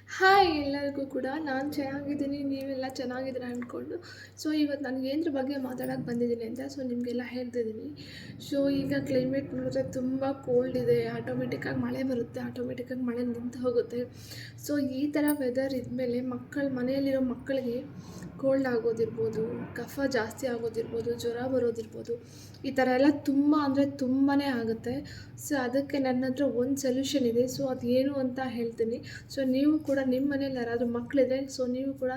Hi ಎಲ್ಲರಿಗೂ ಕೂಡ ನಾನು ಚೆನ್ನಾಗಿದ್ದೀನಿ, ನೀವೆಲ್ಲ ಚೆನ್ನಾಗಿದ್ದೀರಾ ಅಂದ್ಕೊಂಡು. ಸೊ ಇವತ್ತು ನಾನು ಏನರ ಬಗ್ಗೆ ಮಾತಾಡೋಕ್ಕೆ ಬಂದಿದ್ದೀನಿ ಅಂತ ನಿಮಗೆಲ್ಲ ಹೇಳ್ತಿದ್ದೀನಿ. ಈಗ ಕ್ಲೈಮೇಟ್ ನೋಡಿದ್ರೆ ತುಂಬ ಕೋಲ್ಡ್ ಇದೆ, ಆಟೋಮೆಟಿಕ್ಕಾಗಿ ಮಳೆ ಬರುತ್ತೆ, ಆಟೋಮೆಟಿಕ್ಕಾಗಿ ಮಳೆ ನಿಂತು ಹೋಗುತ್ತೆ. ಈ ಥರ ವೆದರ್ ಇದ್ಮೇಲೆ ಮನೆಯಲ್ಲಿರೋ ಮಕ್ಕಳಿಗೆ ಕೋಲ್ಡ್ ಆಗೋದಿರ್ಬೋದು, ಕಫ ಜಾಸ್ತಿ ಆಗೋದಿರ್ಬೋದು, ಜ್ವರ ಬರೋದಿರ್ಬೋದು, ಈ ಥರ ಎಲ್ಲ ತುಂಬ ಅಂದರೆ ತುಂಬಾ ಆಗುತ್ತೆ. ಅದಕ್ಕೆ ನನ್ನ ಹತ್ರ ಒಂದು ಸೊಲ್ಯೂಷನ್ ಇದೆ. ಅದೇನು ಅಂತ ಹೇಳ್ತೀನಿ. ನೀವು ಕೂಡ ನಿಮ್ಮ ಮನೇಲಿ ಯಾರಾದರೂ ಮಕ್ಕಳಿದೆ, ನೀವು ಕೂಡ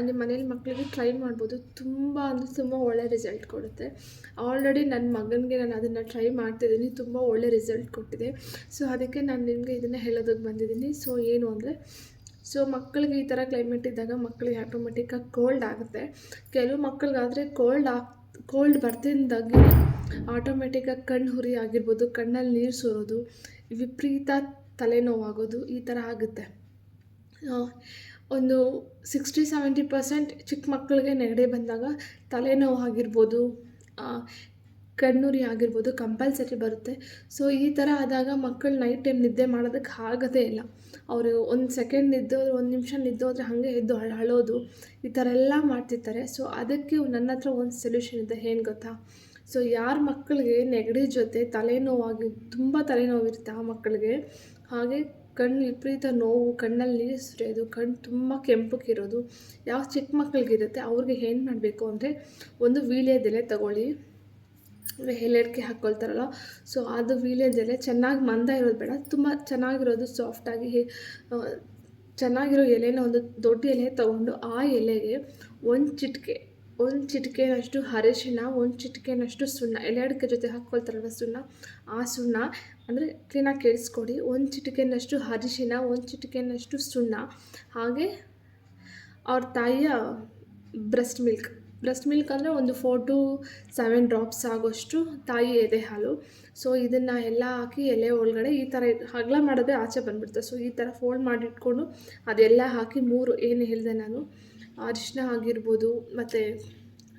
ನಿಮ್ಮ ಮನೇಲಿ ಮಕ್ಕಳಿಗೆ ಟ್ರೈ ಮಾಡ್ಬೋದು. ತುಂಬ ಅಂದರೆ ತುಂಬ ಒಳ್ಳೆ ರಿಸಲ್ಟ್ ಕೊಡುತ್ತೆ. ಆಲ್ರೆಡಿ ನನ್ನ ಮಗನಿಗೆ ನಾನು ಅದನ್ನು ಟ್ರೈ ಮಾಡ್ತಿದ್ದೀನಿ, ತುಂಬ ಒಳ್ಳೆ ರಿಸಲ್ಟ್ ಕೊಟ್ಟಿದೆ. ಅದಕ್ಕೆ ನಾನು ನಿಮಗೆ ಇದನ್ನು ಹೇಳೋದಕ್ಕೆ ಬಂದಿದ್ದೀನಿ. ಏನು ಅಂದರೆ ಮಕ್ಕಳಿಗೆ ಈ ಥರ ಕ್ಲೈಮೇಟ್ ಇದ್ದಾಗ ಮಕ್ಕಳಿಗೆ ಆಟೋಮೆಟಿಕ್ಕಾಗಿ ಕೋಲ್ಡ್ ಆಗುತ್ತೆ. ಕೆಲವು ಮಕ್ಕಳಿಗಾದರೆ ಕೋಲ್ಡ್ ಬರ್ತಿದ್ದಾಗೆ ಆಟೋಮೆಟಿಕ್ಕಾಗಿ ಕಣ್ಣು ಉರಿ ಆಗಿರ್ಬೋದು, ಕಣ್ಣಲ್ಲಿ ನೀರು ಸೋರೋದು, ವಿಪರೀತ ತಲೆನೋವಾಗೋದು ಈ ಥರ ಆಗುತ್ತೆ. ಒಂದು 60-70% ಚಿಕ್ಕ ಮಕ್ಕಳಿಗೆ ನೆಗಡಿ ಬಂದಾಗ ತಲೆನೋವು ಆಗಿರ್ಬೋದು, ಕಣ್ಣುರಿ ಆಗಿರ್ಬೋದು ಕಂಪಲ್ಸರಿ ಬರುತ್ತೆ. ಈ ಥರ ಆದಾಗ ಮಕ್ಕಳು ನೈಟ್ ಟೈಮ್ ನಿದ್ದೆ ಮಾಡೋದಕ್ಕೆ ಆಗೋದೇ ಇಲ್ಲ. ಅವರು ಒಂದು ಸೆಕೆಂಡ್ ನಿದ್ದೋದ್ರೆ, ಒಂದು ನಿಮಿಷ ನಿದ್ದೋದ್ರೆ ಹಾಗೆ ಎದ್ದು ಅಳೋದು, ಈ ಥರ ಎಲ್ಲ ಮಾಡ್ತಿರ್ತಾರೆ. ಅದಕ್ಕೆ ನನ್ನ ಹತ್ರ ಒಂದು ಸೊಲ್ಯೂಷನ್ ಇದೆ. ಏನು ಗೊತ್ತಾ? ಯಾರ ಮಕ್ಕಳಿಗೆ ನೆಗಡಿ ಜೊತೆ ತಲೆನೋವಾಗಿ ತುಂಬ ತಲೆನೋವಿರುತ್ತೆ ಆ ಮಕ್ಕಳಿಗೆ, ಹಾಗೆ ಕಣ್ಣು ವಿಪರೀತ ನೋವು, ಕಣ್ಣಲ್ಲಿ ನೀರು ಸುರಿಯೋದು, ಕಣ್ಣು ತುಂಬ ಕೆಂಪಕ್ಕಿರೋದು, ಯಾವ ಚಿಕ್ಕ ಮಕ್ಕಳಿಗಿರುತ್ತೆ ಅವ್ರಿಗೆ ಏನು ಮಾಡಬೇಕು ಅಂದರೆ, ಒಂದು ವೀಳ್ಯದೆಲೆ ತಗೊಳ್ಳಿ. ಎಲೆಡ್ಕೆ ಹಾಕ್ಕೊಳ್ತಾರಲ್ಲ, ಅದು ವೀಳ್ಯದೆಲೆ ಚೆನ್ನಾಗಿ ಮಂದ ಇರೋದು ಬೇಡ, ತುಂಬ ಚೆನ್ನಾಗಿರೋದು ಸಾಫ್ಟಾಗಿ ಚೆನ್ನಾಗಿರೋ ಎಲೆನ ಒಂದು ದೊಡ್ಡ ಎಲೆ ತೊಗೊಂಡು ಆ ಎಲೆಗೆ ಒಂದು ಚಿಟಿಕೆನಷ್ಟು ಅರಿಶಿನ, ಒಂದು ಚಿಟಿಕೆನಷ್ಟು ಸುಣ್ಣ, ಎಲೆ ಅಡಿಕೆ ಜೊತೆ ಹಾಕ್ಕೊಳ್ತಾರಲ್ವ ಸುಣ್ಣ, ಆ ಸುಣ್ಣ ಅಂದರೆ ಕ್ಲೀನಾಗಿ ಕೇಳಿಸ್ಕೊಡಿ. ಒಂದು ಚಿಟಿಕೆನಷ್ಟು ಅರಿಶಿನ, ಒಂದು ಚಿಟಿಕೆನಷ್ಟು ಸುಣ್ಣ, ಹಾಗೆ ಅವ್ರ ತಾಯಿಯ ಬ್ರೆಸ್ಟ್ ಮಿಲ್ಕ್ ಅಂದರೆ ಒಂದು 4 to 7 ಡ್ರಾಪ್ಸ್ ಆಗೋಷ್ಟು ತಾಯಿ ಎದೆ ಹಾಲು. ಇದನ್ನು ಎಲ್ಲ ಹಾಕಿ ಎಲೆ ಒಳಗಡೆ ಈ ಥರ ಅಗಲ ಮಾಡಿದ್ರೆ ಆಚೆ ಬಂದುಬಿಡುತ್ತೆ. ಈ ಥರ ಫೋಲ್ಡ್ ಮಾಡಿಟ್ಕೊಂಡು ಅದೆಲ್ಲ ಹಾಕಿ 3 ಏನು ಹೇಳಿದೆ ನಾನು, ಅರಿಶಿನ ಆಗಿರ್ಬೋದು ಮತ್ತು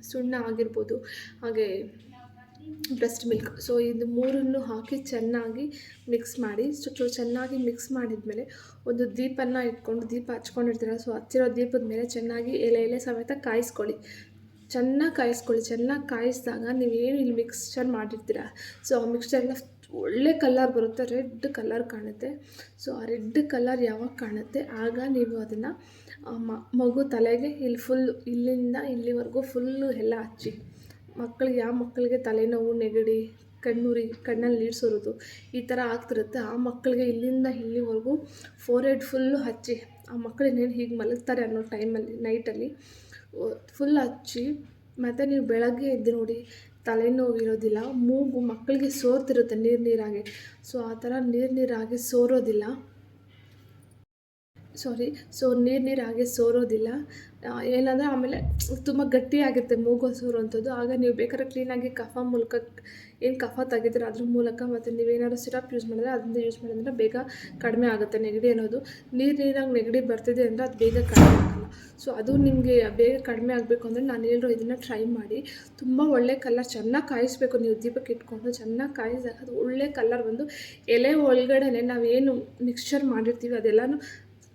ಸುಣ್ಣ ಆಗಿರ್ಬೋದು, ಹಾಗೆ ಬ್ರೆಸ್ಟ್ ಮಿಲ್ಕ್, ಇದು 3 ಹಾಕಿ ಚೆನ್ನಾಗಿ ಮಿಕ್ಸ್ ಮಾಡಿ. ಚೆನ್ನಾಗಿ ಮಿಕ್ಸ್ ಮಾಡಿದ್ಮೇಲೆ ಒಂದು ದೀಪನ ಇಟ್ಕೊಂಡು, ದೀಪ ಹಚ್ಕೊಂಡಿರ್ತೀರ, ಹಚ್ಚಿರೋ ದೀಪದ ಮೇಲೆ ಚೆನ್ನಾಗಿ ಎಲೆ ಸಮೇತ ಕಾಯಿಸ್ಕೊಳ್ಳಿ. ಚೆನ್ನಾಗಿ ಕಾಯಿಸಿದಾಗ ನೀವೇನು ಇಲ್ಲಿ ಮಿಕ್ಸ್ಚರ್ ಮಾಡಿರ್ತೀರ, ಆ ಮಿಕ್ಸ್ಚರ್ನ ಒಳ್ಳೆ ಕಲರ್ ಬರುತ್ತೆ, ರೆಡ್ ಕಲರ್ ಕಾಣುತ್ತೆ. ಆ ರೆಡ್ ಕಲರ್ ಯಾವಾಗ ಕಾಣುತ್ತೆ ಆಗ ನೀವು ಅದನ್ನು ಮಗು ತಲೆಗೆ ಇಲ್ಲಿಂದ ಇಲ್ಲಿವರೆಗೂ ಫುಲ್ಲು ಎಲ್ಲ ಹಚ್ಚಿ. ಯಾವ ಮಕ್ಕಳಿಗೆ ತಲೆನೋವು, ನೆಗಡಿ, ಕಣ್ಣಲ್ಲಿ ನೀರು ಸೋರೋದು ಈ ಥರ ಆಗ್ತಿರುತ್ತೆ, ಆ ಮಕ್ಕಳಿಗೆ ಇಲ್ಲಿಂದ ಇಲ್ಲಿವರೆಗೂ ಫೋರ್ಹೆಡ್ ಫುಲ್ಲು ಹಚ್ಚಿ. ಆ ಮಕ್ಕಳು ಇನ್ನೇನು ಹೀಗೆ ಮಲಗ್ತಾರೆ ಅನ್ನೋ ಟೈಮಲ್ಲಿ ನೈಟಲ್ಲಿ ಫುಲ್ ಹಚ್ಚಿ. ಮತ್ತು ನೀವು ಬೆಳಗ್ಗೆ ಎದ್ದು ನೋಡಿ, ತಲೆನೋವು ಇರೋದಿಲ್ಲ, ಮೂಗು ಮಕ್ಕಳಿಗೆ ಸೋರ್ತಿರುತ್ತೆ ನೀರಾಗಿ. ಆ ಥರ ನೀರಾಗಿ ಸೋರೋದಿಲ್ಲ, ನೀರಾಗಿ ಸೋರೋದಿಲ್ಲ. ಏನಂದರೆ ಆಮೇಲೆ ತುಂಬ ಗಟ್ಟಿಯಾಗುತ್ತೆ ಮೂಗು ಸೋರುವಂಥದ್ದು. ಆಗ ನೀವು ಬೇಕಾದ್ರೆ ಕ್ಲೀನಾಗಿ ಕಫ ತೆಗಿತೀರ ಅದ್ರ ಮೂಲಕ, ಮತ್ತು ನೀವೇನಾದ್ರು ಸಿರಪ್ ಯೂಸ್ ಮಾಡಿದ್ರೆ ಅದರಿಂದ ಯೂಸ್ ಮಾಡಿದ್ರೆ ಬೇಗ ಕಡಿಮೆ ಆಗುತ್ತೆ ನೆಗಡಿ ಅನ್ನೋದು. ನೀರಾಗಿ ನೆಗಡಿ ಬರ್ತಿದೆ ಅಂದರೆ ಅದು ಬೇಗ ಕಡಿಮೆ ಆಗೋಲ್ಲ. ಅದು ನಿಮಗೆ ಬೇಗ ಕಡಿಮೆ ಆಗಬೇಕು ಅಂದರೆ ನಾನು ಹೇಳಿರೋ ಇದನ್ನು ಟ್ರೈ ಮಾಡಿ. ತುಂಬ ಒಳ್ಳೆ ಕಲರ್, ಚೆನ್ನಾಗಿ ಕಾಯಿಸಬೇಕು. ನೀವು ದೀಪಕ್ಕೆ ಇಟ್ಕೊಂಡು ಚೆನ್ನಾಗಿ ಕಾಯಿಸಿದಾಗ ಅದು ಒಳ್ಳೆ ಕಲರ್ ಬಂದು ಎಲೆ ಒಳಗಡೆ ನಾವೇನು ಮಿಕ್ಸ್ಚರ್ ಮಾಡಿರ್ತೀವಿ ಅದೆಲ್ಲನೂ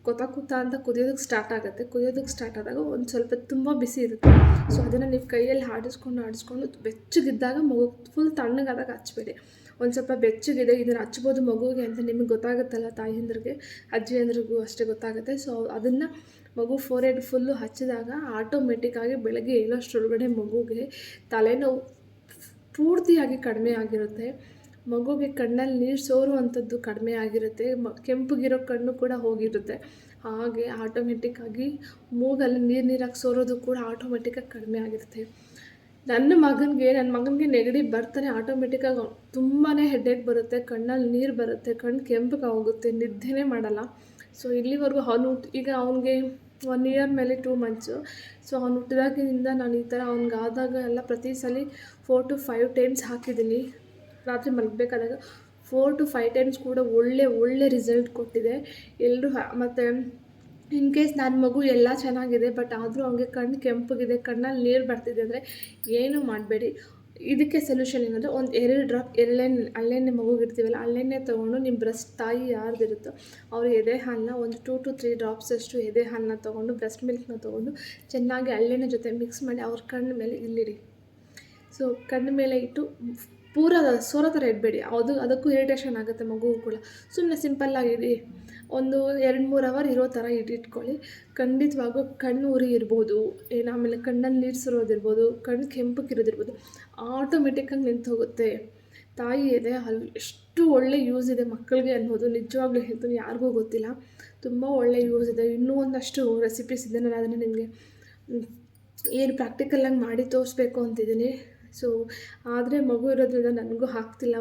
ಕೊತ ಅಂತ ಕುದಿಯೋದಕ್ಕೆ ಸ್ಟಾರ್ಟ್ ಆದಾಗ ಒಂದು ಸ್ವಲ್ಪ ತುಂಬ ಬಿಸಿ ಇರುತ್ತೆ. ಅದನ್ನು ನೀವು ಕೈಯಲ್ಲಿ ಆಡಿಸ್ಕೊಂಡು ಬೆಚ್ಚಗಿದ್ದಾಗ ಮಗು ಫುಲ್ ತಣ್ಣಗಾದಾಗ ಹಚ್ಚಬೇಡಿ. ಒಂದು ಸ್ವಲ್ಪ ಬೆಚ್ಚಗಿದೆ, ಇದನ್ನು ಹಚ್ಬೋದು ಮಗುವಿಗೆ ಅಂತ ನಿಮಗೆ ಗೊತ್ತಾಗುತ್ತಲ್ಲ, ತಾಯಿಯಂದ್ರಿಗೆ ಅಜ್ಜಿಯಂದ್ರಿಗೂ ಅಷ್ಟೇ ಗೊತ್ತಾಗುತ್ತೆ. ಅದನ್ನು ಮಗು ಫೋರ್ಹೆಡ್ ಫುಲ್ಲು ಹಚ್ಚಿದಾಗ ಆಟೋಮೆಟಿಕ್ಕಾಗಿ ಬೆಳಗ್ಗೆ ಏಳೋಷ್ಟರೊಳಗಡೆ ಮಗುಗೆ ತಲೆನೋವು ಪೂರ್ತಿಯಾಗಿ ಕಡಿಮೆ ಆಗಿರುತ್ತೆ. ಮಗುಗೆ ಕಣ್ಣಲ್ಲಿ ನೀರು ಸೋರುವಂಥದ್ದು ಕಡಿಮೆ ಆಗಿರುತ್ತೆ, ಕೆಂಪಗಿರೋ ಕಣ್ಣು ಕೂಡ ಹೋಗಿರುತ್ತೆ. ಹಾಗೆ ಆಟೋಮೆಟಿಕ್ಕಾಗಿ ಮೂಗಲ್ಲಿ ನೀರಾಗಿ ಸೋರೋದು ಕೂಡ ಆಟೋಮೆಟಿಕ್ಕಾಗಿ ಕಡಿಮೆ ಆಗಿರುತ್ತೆ. ನನ್ನ ಮಗನಿಗೆ ನೆಗಡಿ ಬರ್ತಾನೆ ಆಟೋಮೆಟಿಕ್ಕಾಗಿ ತುಂಬಾ ಹೆಡ್ಏಕ್ ಬರುತ್ತೆ, ಕಣ್ಣಲ್ಲಿ ನೀರು ಬರುತ್ತೆ, ಕಣ್ಣು ಕೆಂಪಗೆ ಹೋಗುತ್ತೆ, ನಿದ್ದೆನೇ ಮಾಡಲ್ಲ. ಇಲ್ಲಿವರೆಗೂ ಈಗ ಅವನಿಗೆ 1 year ಮೇಲೆ 2 months. ಅವ್ನು ಹುಟ್ಟಿದಾಗಿನಿಂದ ನಾನು ಈ ಥರ ಅವ್ನಿಗಾದಾಗ ಎಲ್ಲ ಪ್ರತಿ ಸಲ 4 to 5 times ಹಾಕಿದ್ದೀನಿ. ರಾತ್ರಿ ಮಲಗಬೇಕಾದಾಗ 4 to 5 times ಕೂಡ ಒಳ್ಳೆ ರಿಸಲ್ಟ್ ಕೊಟ್ಟಿದೆ ಎಲ್ಲರೂ. ಮತ್ತು ಇನ್ ಕೇಸ್ ನನ್ನ ಮಗು ಎಲ್ಲ ಚೆನ್ನಾಗಿದೆ ಬಟ್ ಆದರೂ ಅವನಿಗೆ ಕಣ್ಣು ಕೆಂಪಗಿದೆ, ಕಣ್ಣಲ್ಲಿ ನೀರು ಬರ್ತಿದೆ ಅಂದರೆ ಏನೂ ಮಾಡಬೇಡಿ. ಇದಕ್ಕೆ ಸೊಲ್ಯೂಷನ್ ಏನಂದರೆ ಒಂದು 2 ಡ್ರಾಪ್ ಹರಳೆಣ್ಣೆ ಮಗುಗೆ ಇಡ್ತೀವಲ್ಲ, ಹರಳೆಣ್ಣೆ ತೊಗೊಂಡು ನಿಮ್ಮ ಬ್ರೆಸ್ಟ್ ತಾಯಿ ಯಾರ್ದಿರುತ್ತೋ ಅವ್ರ ಎದೆ ಹಾಲನ್ನ ಒಂದು 2 to 3 ಡ್ರಾಪ್ಸಷ್ಟು ಎದೆ ಹಾಲನ್ನ ತೊಗೊಂಡು, ಬ್ರೆಸ್ಟ್ ಮಿಲ್ಕ್ನ ತೊಗೊಂಡು ಚೆನ್ನಾಗಿ ಹರಳೆಣ್ಣೆ ಜೊತೆ ಮಿಕ್ಸ್ ಮಾಡಿ ಅವ್ರ ಕಣ್ಣ ಮೇಲೆ ಇಲ್ಲಿಡಿ. ಸೊ ಕಣ್ಣ ಮೇಲೆ ಇಟ್ಟು ಪೂರ ಸೋರೋ ಥರ ಇಡಬೇಡಿ, ಅದಕ್ಕೂ ಇರಿಟೇಷನ್ ಆಗುತ್ತೆ ಮಗುವು ಕೂಡ. ಸುಮ್ಮನೆ ಸಿಂಪಲ್ಲಾಗಿ ಇಡಿ, ಒಂದು 2-3 ಅವರ್ ಇರೋ ಥರ ಇಟ್ಕೊಳ್ಳಿ. ಖಂಡಿತವಾಗೂ ಕಣ್ಣು ಉರಿ ಇರ್ಬೋದು, ಆಮೇಲೆ ಕಣ್ಣಲ್ಲಿ ನೀರು ಸುರೋದಿರ್ಬೋದು, ಕಣ್ಣು ಕೆಂಪಕ್ಕಿರೋದಿರ್ಬೋದು, ಆಟೋಮೆಟಿಕ್ಕಾಗಿ ನಿಂತು ಹೋಗುತ್ತೆ. ತಾಯಿ ಎದೆ ಹಾಲು ಎಷ್ಟು ಒಳ್ಳೆ ಯೂಸ್ ಇದೆ ಮಕ್ಕಳಿಗೆ ಅನ್ನೋದು ನಿಜವಾಗ್ಲೂ ಹೇಳ್ತೀನಿ, ಯಾರಿಗೂ ಗೊತ್ತಿಲ್ಲ. ತುಂಬ ಒಳ್ಳೆ ಯೂಸ್ ಇದೆ. ಇನ್ನೂ ಒಂದಷ್ಟು ರೆಸಿಪೀಸ್ ಇದೆ, ನಾನು ಅದನ್ನು ನಿಮಗೆ ಏನು ಪ್ರಾಕ್ಟಿಕಲಾಗಿ ಮಾಡಿ ತೋರಿಸ್ಬೇಕು ಅಂತಿದ್ದೀನಿ. ಸೊ ಆದರೆ ಮಗು ಇರೋದ್ರಿಂದ ನನಗೂ ಆಗ್ತಿಲ್ಲ.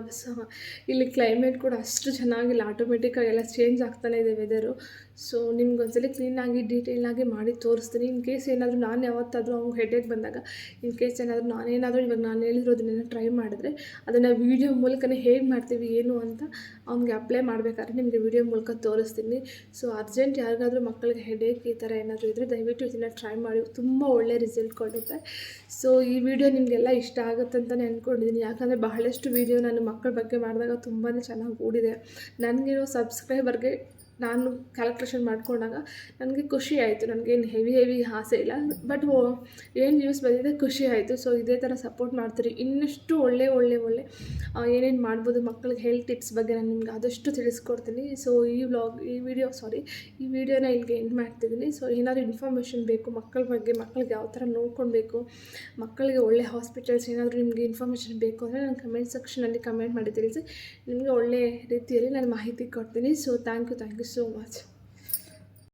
ಇಲ್ಲಿ ಕ್ಲೈಮೇಟ್ ಕೂಡ ಅಷ್ಟು ಚೆನ್ನಾಗಿಲ್ಲ, ಆಟೋಮೆಟಿಕ್ಕಾಗಿ ಎಲ್ಲ ಚೇಂಜ್ ಆಗ್ತಾನೆ ಇದೆ ವೆದರು. ಸೊ ನಿಮ್ಗೊಂದ್ಸಲಿ ಕ್ಲೀನಾಗಿ ಡೀಟೇಲಾಗಿ ಮಾಡಿ ತೋರಿಸ್ತೀನಿ. ಇನ್ ಕೇಸ್ ಏನಾದರೂ ನಾನು ಯಾವತ್ತಾದರೂ ಅವ್ನಿಗೆ ಹೆಡ್ಏಕ್ ಬಂದಾಗ, ಇನ್ ಕೇಸ್ ಏನಾದರೂ ಇವಾಗ ನಾನು ಹೇಳಿರೋದನ್ನೆಲ್ಲ ಟ್ರೈ ಮಾಡಿದ್ರೆ ಅದನ್ನು ವೀಡಿಯೋ ಮೂಲಕನೇ ಹೇಗೆ ಮಾಡ್ತೀವಿ ಏನು ಅಂತ ಅವ್ನಿಗೆ ಅಪ್ಲೈ ಮಾಡಬೇಕಾದ್ರೆ ನಿಮಗೆ ವೀಡಿಯೋ ಮೂಲಕ ತೋರಿಸ್ತೀನಿ. ಸೊ ಅರ್ಜೆಂಟ್ ಯಾರಿಗಾದರೂ ಮಕ್ಕಳಿಗೆ ಹೆಡ್ಏಕ್ ಈ ಥರ ಏನಾದರೂ ಇದ್ದರೆ ದಯವಿಟ್ಟು ಇದನ್ನು ಟ್ರೈ ಮಾಡಿ, ತುಂಬ ಒಳ್ಳೆ ರಿಸಲ್ಟ್ ಕೊಡುತ್ತೆ. ಸೊ ಈ ವಿಡಿಯೋ ನಿಮಗೆಲ್ಲ ಇಷ್ಟ ಆಗುತ್ತೆ ಅಂತಲೇ ಅಂದ್ಕೊಂಡಿದ್ದೀನಿ, ಯಾಕಂದರೆ ಬಹಳಷ್ಟು ವೀಡಿಯೋ ನಾನು ಮಕ್ಕಳ ಬಗ್ಗೆ ಮಾಡಿದಾಗ ತುಂಬಾ ಚೆನ್ನಾಗಿ ಓಡಿದೆ. ನನಗಿರೋ ಸಬ್ಸ್ಕ್ರೈಬರ್ಗೆ ನಾನು ಕ್ಯಾಲ್ಕುಲೇಷನ್ ಮಾಡಿಕೊಂಡಾಗ ನನಗೆ ಖುಷಿ ಆಯಿತು. ನನಗೇನು ಹೆವಿ ಆಸೆ ಇಲ್ಲ, ಬಟ್ ಏನು ನ್ಯೂಸ್ ಬಂದಿದೆ ಖುಷಿ ಆಯಿತು. ಸೊ ಇದೇ ಥರ ಸಪೋರ್ಟ್ ಮಾಡ್ತೀರಿ. ಇನ್ನಷ್ಟು ಒಳ್ಳೆ ಏನೇನು ಮಾಡ್ಬೋದು ಮಕ್ಕಳಿಗೆ ಹೆಲ್ತ್ ಟಿಪ್ಸ್ ಬಗ್ಗೆ ನಾನು ನಿಮ್ಗೆ ಆದಷ್ಟು ತಿಳಿಸ್ಕೊಡ್ತೀನಿ. ಸೊ ಈ ವಿಡಿಯೋನ ಇಲ್ಲಿಗೆ ಎಂಡ್ ಮಾಡ್ತಿದ್ದೀನಿ. ಸೊ ಏನಾದರೂ ಇನ್ಫಾರ್ಮೇಷನ್ ಬೇಕು ಮಕ್ಕಳ ಬಗ್ಗೆ, ಮಕ್ಕಳಿಗೆ ಯಾವ ಥರ ನೋಡ್ಕೊಳ್ಬೇಕು, ಮಕ್ಕಳಿಗೆ ಒಳ್ಳೆ ಹಾಸ್ಪಿಟಲ್ಸ್ ಏನಾದರೂ ನಿಮಗೆ ಇನ್ಫಾರ್ಮೇಷನ್ ಬೇಕು ಅಂದರೆ ನಾನು ಕಮೆಂಟ್ ಸೆಕ್ಷನಲ್ಲಿ ಕಮೆಂಟ್ ಮಾಡಿ ತಿಳಿಸಿ, ನಿಮಗೆ ಒಳ್ಳೆ ರೀತಿಯಲ್ಲಿ ನಾನು ಮಾಹಿತಿ ಕೊಡ್ತೀನಿ. So thank you so much.